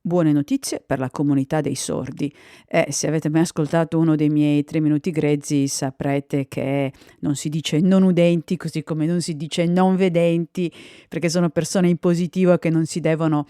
Buone notizie per la comunità dei sordi. Se avete mai ascoltato uno dei miei 3 minuti grezzi saprete che non si dice non udenti, così come non si dice non vedenti, perché sono persone in positivo che non si devono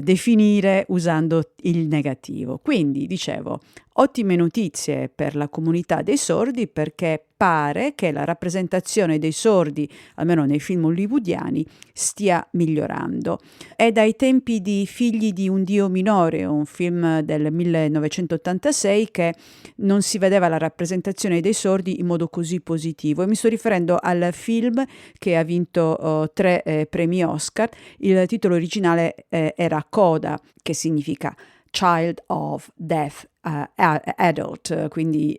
definire usando il negativo. Quindi, dicevo, ottime notizie per la comunità dei sordi perché pare che la rappresentazione dei sordi, almeno nei film hollywoodiani, stia migliorando. È dai tempi di Figli di un dio minore, un film del 1986, che non si vedeva la rappresentazione dei sordi in modo così positivo. E mi sto riferendo al film che ha vinto 3 premi Oscar. Il titolo originale era Coda, che significa Child of Deaf Adult, quindi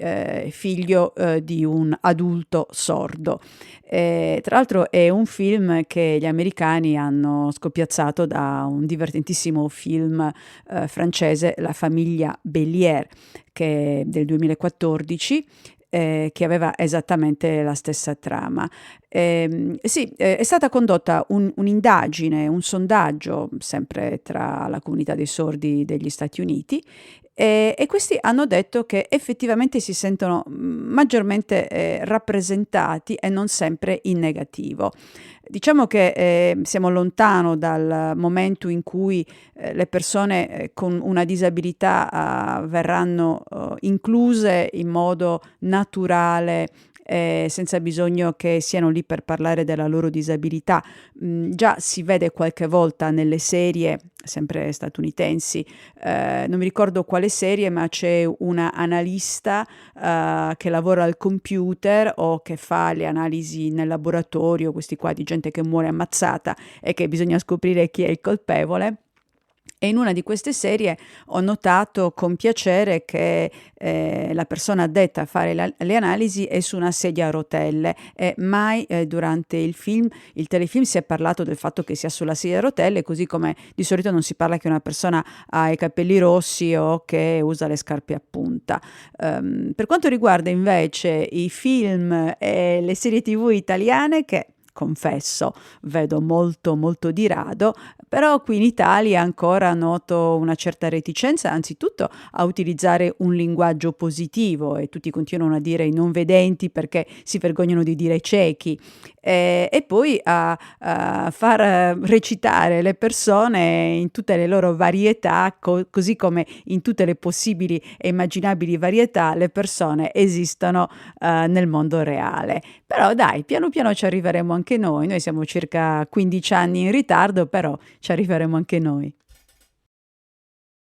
figlio di un adulto sordo. Tra l'altro è un film che gli americani hanno scoppiazzato da un divertentissimo film francese, La famiglia Bélier, che è del 2014, che aveva esattamente la stessa trama. Sì, è stata condotta un'indagine, un sondaggio, sempre tra la comunità dei sordi degli Stati Uniti, e questi hanno detto che effettivamente si sentono maggiormente rappresentati e non sempre in negativo. Diciamo che siamo lontano dal momento in cui le persone con una disabilità verranno incluse in modo naturale, senza bisogno che siano lì per parlare della loro disabilità. Già si vede qualche volta nelle serie, sempre statunitensi, non mi ricordo quale serie, ma c'è una analista che lavora al computer o che fa le analisi nel laboratorio, questi qua di gente che muore ammazzata e che bisogna scoprire chi è il colpevole. E in una di queste serie ho notato con piacere che la persona addetta a fare le analisi è su una sedia a rotelle e mai durante il telefilm si è parlato del fatto che sia sulla sedia a rotelle, così come di solito non si parla che una persona ha i capelli rossi o che usa le scarpe a punta. Per quanto riguarda invece i film e le serie TV italiane, che confesso vedo molto molto di rado, però qui in Italia ancora noto una certa reticenza anzitutto a utilizzare un linguaggio positivo e tutti continuano a dire i non vedenti perché si vergognano di dire ciechi, e poi a far recitare le persone in tutte le loro varietà, così come in tutte le possibili e immaginabili varietà le persone esistono nel mondo reale. Però dai, piano piano ci arriveremo anche noi siamo circa 15 anni in ritardo, però ci arriveremo anche noi.